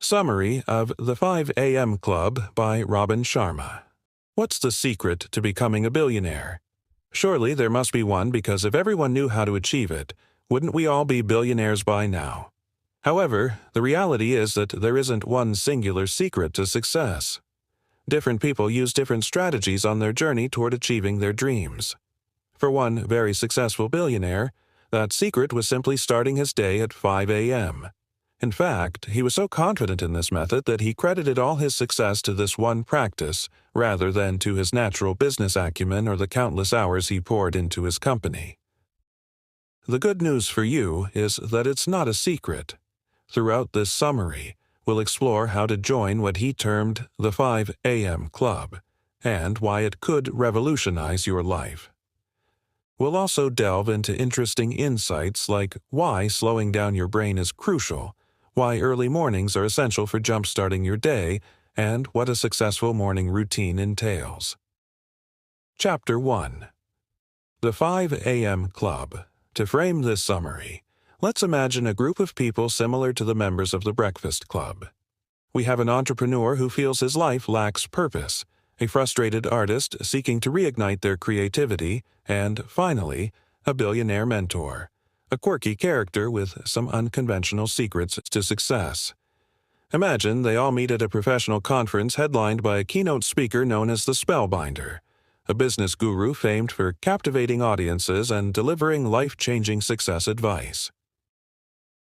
Summary of The 5 a.m. Club by Robin Sharma. What's the secret to becoming a billionaire? Surely there must be one, because if everyone knew how to achieve it, wouldn't we all be billionaires by now? However, the reality is that there isn't one singular secret to success. Different people use different strategies on their journey toward achieving their dreams. For one very successful billionaire, that secret was simply starting his day at 5 a.m. In fact, he was so confident in this method that he credited all his success to this one practice rather than to his natural business acumen or the countless hours he poured into his company. The good news for you is that it's not a secret. Throughout this summary, we'll explore how to join what he termed the 5 a.m. Club and why it could revolutionize your life. We'll also delve into interesting insights like why slowing down your brain is crucial, why early mornings are essential for jump-starting your day, and what a successful morning routine entails. Chapter 1. The 5 a.m. Club. To frame this summary, let's imagine a group of people similar to the members of the Breakfast Club. We have an entrepreneur who feels his life lacks purpose, a frustrated artist seeking to reignite their creativity, and, finally, a billionaire mentor, a quirky character with some unconventional secrets to success. Imagine they all meet at a professional conference headlined by a keynote speaker known as the Spellbinder, a business guru famed for captivating audiences and delivering life-changing success advice.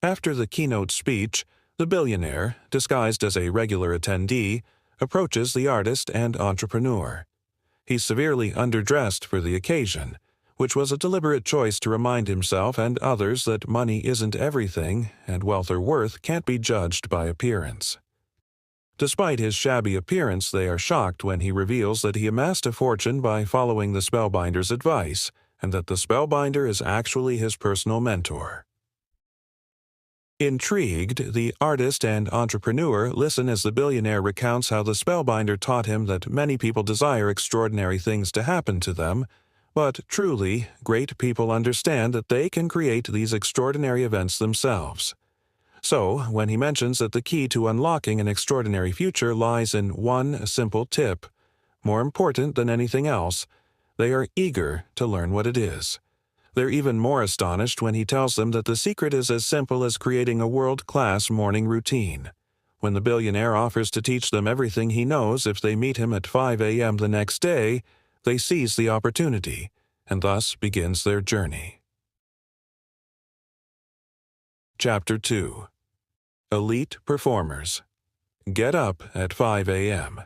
After the keynote speech, the billionaire, disguised as a regular attendee, approaches the artist and entrepreneur. He's severely underdressed for the occasion, which was a deliberate choice to remind himself and others that money isn't everything and wealth or worth can't be judged by appearance. Despite his shabby appearance, they are shocked when he reveals that he amassed a fortune by following the Spellbinder's advice, and that the Spellbinder is actually his personal mentor. Intrigued, the artist and entrepreneur listen as the billionaire recounts how the Spellbinder taught him that many people desire extraordinary things to happen to them, but truly, great people understand that they can create these extraordinary events themselves. So, when he mentions that the key to unlocking an extraordinary future lies in one simple tip, more important than anything else, they are eager to learn what it is. They're even more astonished when he tells them that the secret is as simple as creating a world-class morning routine. When the billionaire offers to teach them everything he knows if they meet him at 5 a.m. the next day, they seize the opportunity, and thus begins their journey. Chapter 2. Elite Performers. Get up at 5 a.m.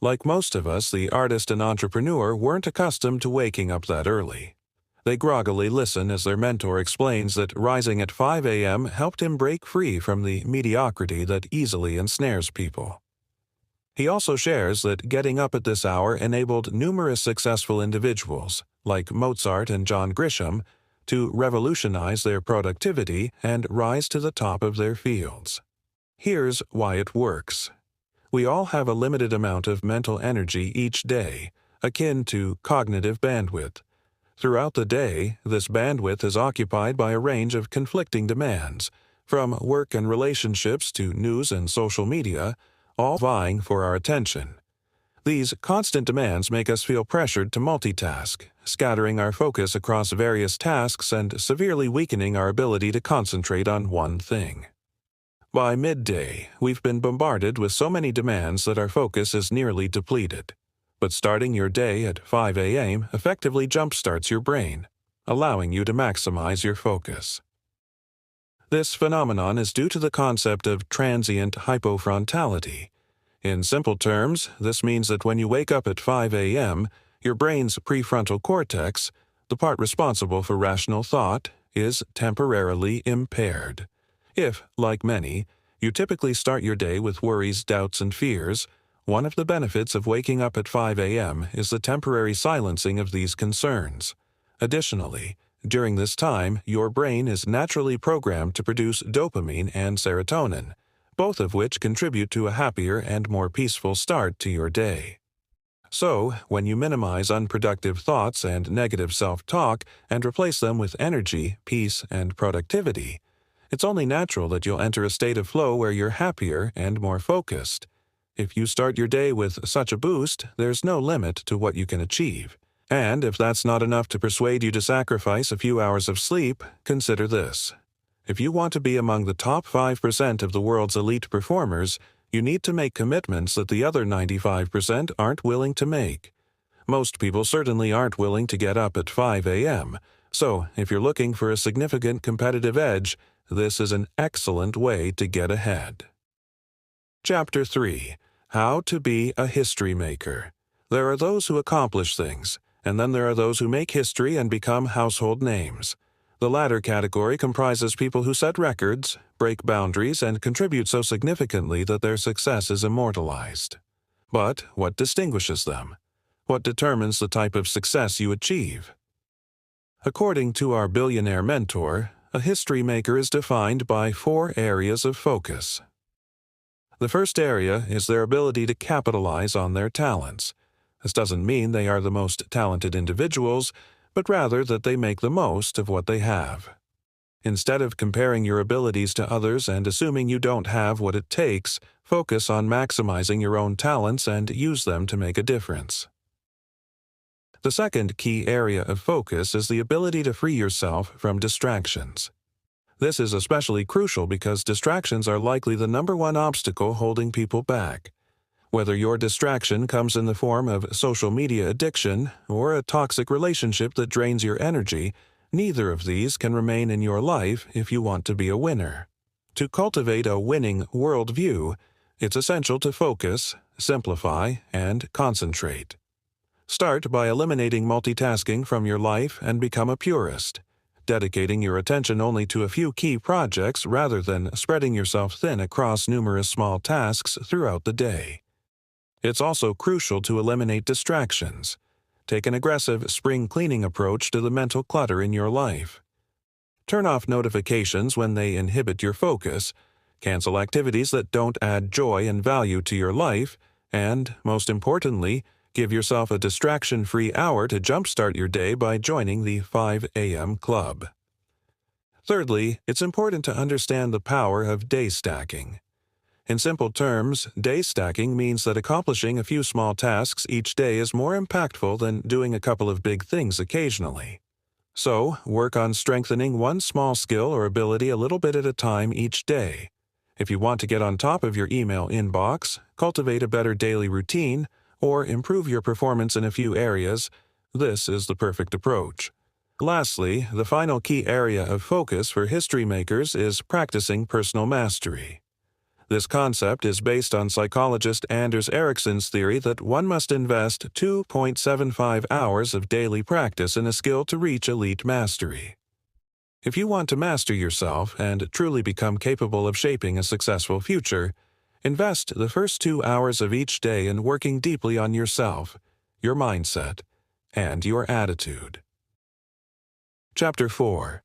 Like most of us, the artist and entrepreneur weren't accustomed to waking up that early. They groggily listen as their mentor explains that rising at 5 a.m. helped him break free from the mediocrity that easily ensnares people. He also shares that getting up at this hour enabled numerous successful individuals, like Mozart and John Grisham, to revolutionize their productivity and rise to the top of their fields. Here's why it works. We all have a limited amount of mental energy each day, akin to cognitive bandwidth. Throughout the day, this bandwidth is occupied by a range of conflicting demands, from work and relationships to news and social media, all vying for our attention. These constant demands make us feel pressured to multitask, scattering our focus across various tasks and severely weakening our ability to concentrate on one thing. By midday, we've been bombarded with so many demands that our focus is nearly depleted. But starting your day at 5 a.m. effectively jumpstarts your brain, allowing you to maximize your focus. This phenomenon is due to the concept of transient hypofrontality. In simple terms, this means that when you wake up at 5 a.m., your brain's prefrontal cortex, the part responsible for rational thought, is temporarily impaired. If, like many, you typically start your day with worries, doubts, and fears, one of the benefits of waking up at 5 a.m. is the temporary silencing of these concerns. Additionally, during this time, your brain is naturally programmed to produce dopamine and serotonin, both of which contribute to a happier and more peaceful start to your day. So, when you minimize unproductive thoughts and negative self-talk and replace them with energy, peace, and productivity, It's only natural that you'll enter a state of flow where you're happier and more focused. If you start your day with such a boost, there's no limit to what you can achieve. And if that's not enough to persuade you to sacrifice a few hours of sleep, consider this. If you want to be among the top 5% of the world's elite performers, you need to make commitments that the other 95% aren't willing to make. Most people certainly aren't willing to get up at 5 a.m., so if you're looking for a significant competitive edge, this is an excellent way to get ahead. Chapter 3. How to be a history maker. There are those who accomplish things, and then there are those who make history and become household names. The latter category comprises people who set records, break boundaries, and contribute so significantly that their success is immortalized. But what distinguishes them? What determines the type of success you achieve? According to our billionaire mentor, a history maker is defined by 4 areas of focus. The first area is their ability to capitalize on their talents. This doesn't mean they are the most talented individuals, but rather that they make the most of what they have. Instead of comparing your abilities to others and assuming you don't have what it takes, focus on maximizing your own talents and use them to make a difference. The second key area of focus is the ability to free yourself from distractions. This is especially crucial because distractions are likely the #1 obstacle holding people back. Whether your distraction comes in the form of social media addiction or a toxic relationship that drains your energy, neither of these can remain in your life if you want to be a winner. To cultivate a winning worldview, it's essential to focus, simplify, and concentrate. Start by eliminating multitasking from your life and become a purist, dedicating your attention only to a few key projects rather than spreading yourself thin across numerous small tasks throughout the day. It's also crucial to eliminate distractions. Take an aggressive spring cleaning approach to the mental clutter in your life. Turn off notifications when they inhibit your focus, cancel activities that don't add joy and value to your life, and, most importantly, give yourself a distraction-free hour to jumpstart your day by joining the 5 a.m. club. Thirdly, it's important to understand the power of day stacking. In simple terms, day stacking means that accomplishing a few small tasks each day is more impactful than doing a couple of big things occasionally. So, work on strengthening one small skill or ability a little bit at a time each day. If you want to get on top of your email inbox, cultivate a better daily routine, or improve your performance in a few areas, this is the perfect approach. Lastly, the final key area of focus for history makers is practicing personal mastery. This concept is based on psychologist Anders Ericsson's theory that one must invest 2.75 hours of daily practice in a skill to reach elite mastery. If you want to master yourself and truly become capable of shaping a successful future, invest the first 2 hours of each day in working deeply on yourself, your mindset, and your attitude. Chapter 4.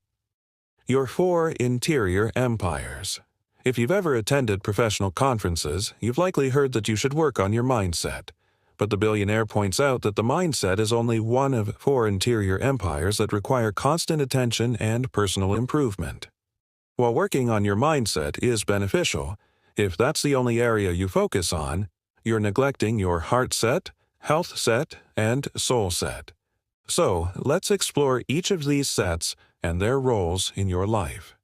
Your 4 Interior Empires. If you've ever attended professional conferences, you've likely heard that you should work on your mindset. But the billionaire points out that the mindset is only one of 4 interior empires that require constant attention and personal improvement. While working on your mindset is beneficial, if that's the only area you focus on, you're neglecting your heart set, health set, and soul set. So, let's explore each of these sets and their roles in your life.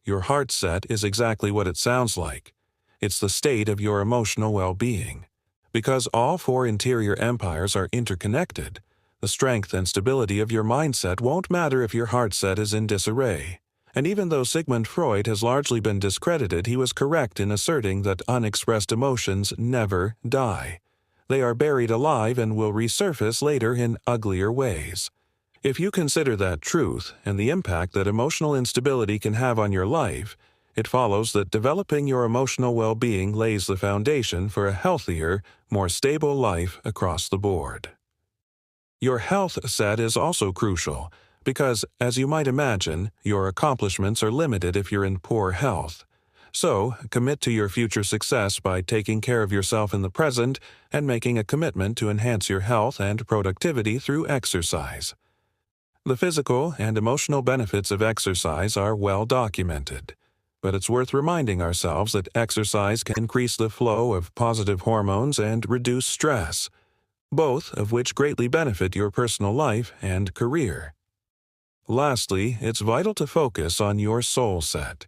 Your heart set is exactly what it sounds like. It's the state of your emotional well-being. Because all 4 interior empires are interconnected, the strength and stability of your mindset won't matter if your heart set is in disarray. And even though Sigmund Freud has largely been discredited, he was correct in asserting that unexpressed emotions never die. They are buried alive and will resurface later in uglier ways. If you consider that truth and the impact that emotional instability can have on your life, it follows that developing your emotional well-being lays the foundation for a healthier, more stable life across the board. Your health set is also crucial because, as you might imagine, your accomplishments are limited if you're in poor health. So, commit to your future success by taking care of yourself in the present and making a commitment to enhance your health and productivity through exercise. The physical and emotional benefits of exercise are well documented. but it's worth reminding ourselves that exercise can increase the flow of positive hormones and reduce stress, both of which greatly benefit your personal life and career. Lastly, it's vital to focus on your soul set.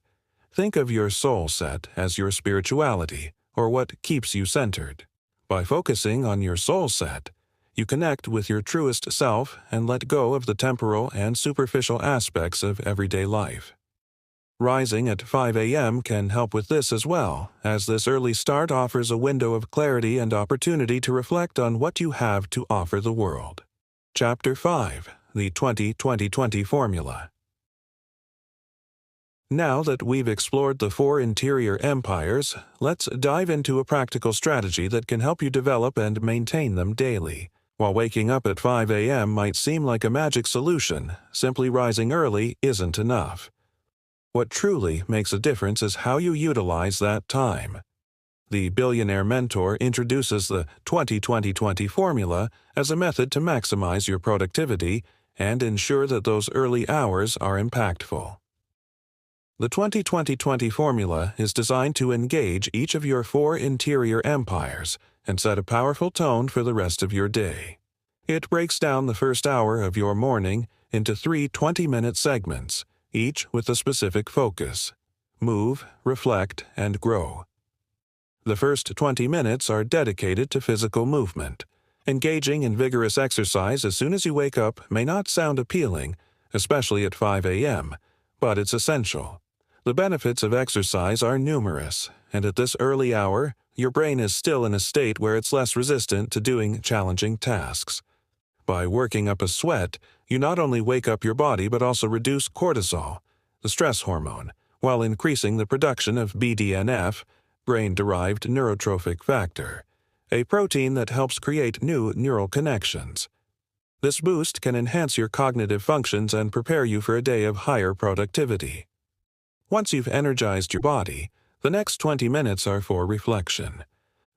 Think of your soul set as your spirituality, or what keeps you centered. By focusing on your soul set, you connect with your truest self and let go of the temporal and superficial aspects of everyday life. Rising at 5 a.m. can help with this as well, as this early start offers a window of clarity and opportunity to reflect on what you have to offer the world. Chapter 5: The 20-20-20 Formula. Now that we've explored the 4 interior empires, let's dive into a practical strategy that can help you develop and maintain them daily. While waking up at 5 a.m. might seem like a magic solution, simply rising early isn't enough. What truly makes a difference is how you utilize that time. The Billionaire Mentor introduces the 20-20-20 formula as a method to maximize your productivity and ensure that those early hours are impactful. The 20-20-20 formula is designed to engage each of your 4 interior empires and set a powerful tone for the rest of your day. It breaks down the first hour of your morning into 3 20-minute segments, each with a specific focus: move, reflect, and grow. The first 20 minutes are dedicated to physical movement. Engaging in vigorous exercise as soon as you wake up may not sound appealing, especially at 5 a.m., but it's essential. The benefits of exercise are numerous, and at this early hour, your brain is still in a state where it's less resistant to doing challenging tasks. By working up a sweat, you not only wake up your body but also reduce cortisol, the stress hormone, while increasing the production of BDNF, brain-derived neurotrophic factor, a protein that helps create new neural connections. This boost can enhance your cognitive functions and prepare you for a day of higher productivity. Once you've energized your body, the next 20 minutes are for reflection.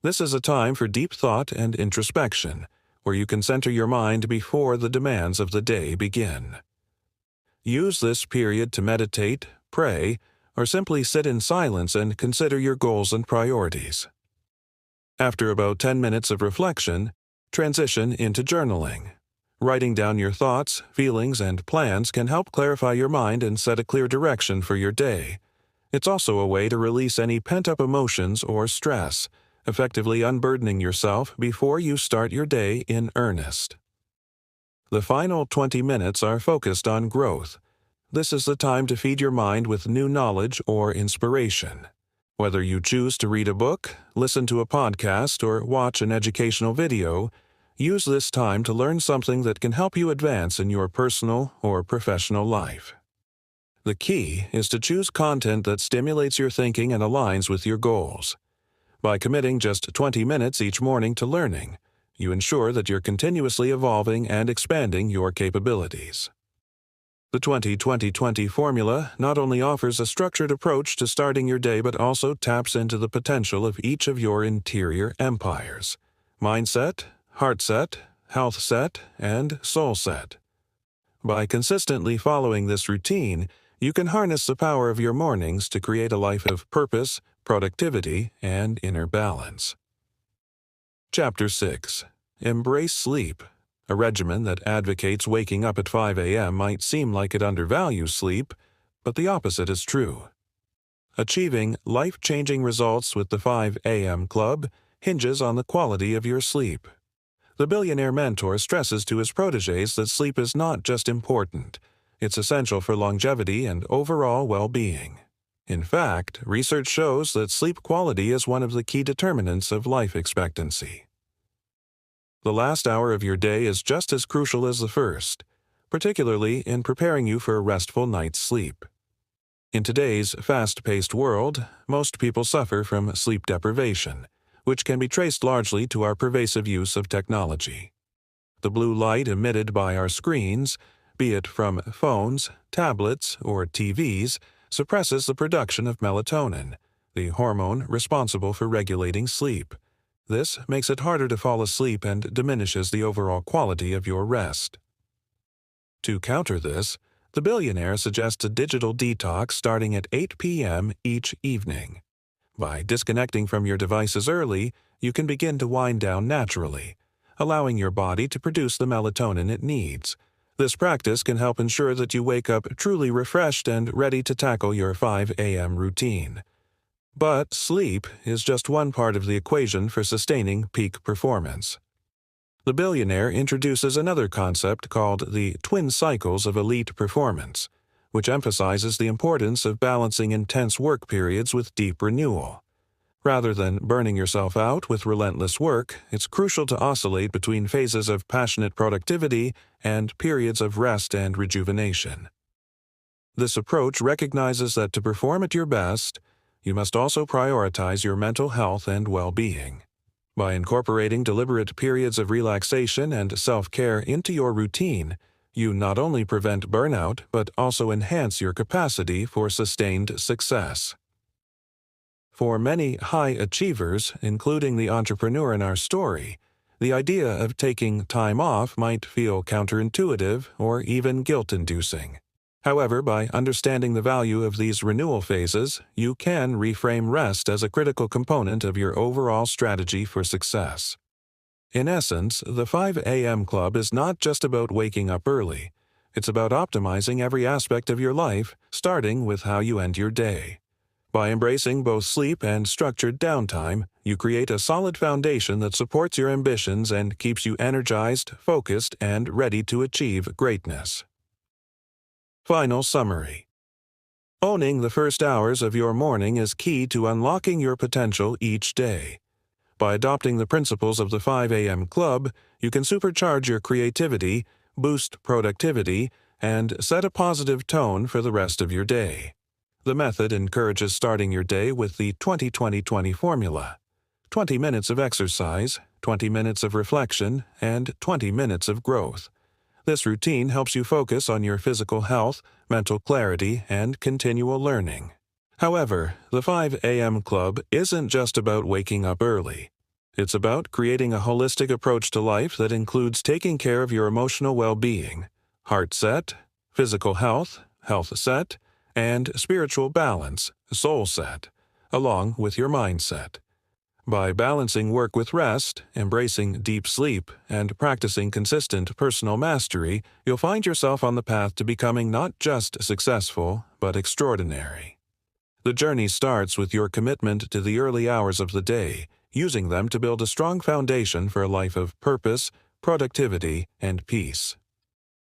This is a time for deep thought and introspection, where you can center your mind before the demands of the day begin. Use this period to meditate, pray, or simply sit in silence and consider your goals and priorities. After about 10 minutes of reflection, transition into journaling. Writing down your thoughts, feelings, and plans can help clarify your mind and set a clear direction for your day. It's also a way to release any pent-up emotions or stress, effectively unburdening yourself before you start your day in earnest. The final 20 minutes are focused on growth. This is the time to feed your mind with new knowledge or inspiration. Whether you choose to read a book, listen to a podcast, or watch an educational video, use this time to learn something that can help you advance in your personal or professional life. The key is to choose content that stimulates your thinking and aligns with your goals. By committing just 20 minutes each morning to learning, you ensure that you're continuously evolving and expanding your capabilities. The 20-20-20 formula not only offers a structured approach to starting your day but also taps into the potential of each of your interior empires: mindset, heart set, health set, and soul set. By consistently following this routine, you can harness the power of your mornings to create a life of purpose, productivity, and inner balance. Chapter 6: Embrace Sleep. A regimen that advocates waking up at 5 a.m. might seem like it undervalues sleep, but the opposite is true. Achieving life-changing results with the 5 a.m. Club hinges on the quality of your sleep. The Billionaire Mentor stresses to his protégés that sleep is not just important, it's essential for longevity and overall well-being. In fact, research shows that sleep quality is one of the key determinants of life expectancy. The last hour of your day is just as crucial as the first, particularly in preparing you for a restful night's sleep. In today's fast-paced world, most people suffer from sleep deprivation, which can be traced largely to our pervasive use of technology. The blue light emitted by our screens, be it from phones, tablets, or TVs, suppresses the production of melatonin, the hormone responsible for regulating sleep. This makes it harder to fall asleep and diminishes the overall quality of your rest. To counter this, The billionaire suggests a digital detox starting at 8 p.m. each evening. By disconnecting from your devices early, you can begin to wind down naturally, allowing your body to produce the melatonin it needs. This practice can help ensure that you wake up truly refreshed and ready to tackle your 5 a.m. routine. But sleep is just one part of the equation for sustaining peak performance. The billionaire introduces another concept called the twin cycles of elite performance, which emphasizes the importance of balancing intense work periods with deep renewal. Rather than burning yourself out with relentless work, it's crucial to oscillate between phases of passionate productivity and periods of rest and rejuvenation. This approach recognizes that to perform at your best, you must also prioritize your mental health and well-being. By incorporating deliberate periods of relaxation and self-care into your routine, you not only prevent burnout but also enhance your capacity for sustained success. For many high achievers, including the entrepreneur in our story, the idea of taking time off might feel counterintuitive or even guilt-inducing. However, by understanding the value of these renewal phases, you can reframe rest as a critical component of your overall strategy for success. In essence, the 5 a.m. Club is not just about waking up early. It's about optimizing every aspect of your life, starting with how you end your day. By embracing both sleep and structured downtime, you create a solid foundation that supports your ambitions and keeps you energized, focused, and ready to achieve greatness. Final summary. Owning the first hours of your morning is key to unlocking your potential each day. By adopting the principles of the 5 a.m. Club, you can supercharge your creativity, boost productivity, and set a positive tone for the rest of your day. The method encourages starting your day with the 20-20-20 formula: 20 minutes of exercise, 20 minutes of reflection, and 20 minutes of growth. This routine helps you focus on your physical health, mental clarity, and continual learning. However, the 5 a.m. Club isn't just about waking up early. It's about creating a holistic approach to life that includes taking care of your emotional well-being, heart set, physical health, health set, and spiritual balance, soul set, along with your mindset. By balancing work with rest, embracing deep sleep, and practicing consistent personal mastery, you'll find yourself on the path to becoming not just successful, but extraordinary. The journey starts with your commitment to the early hours of the day, using them to build a strong foundation for a life of purpose, productivity, and peace.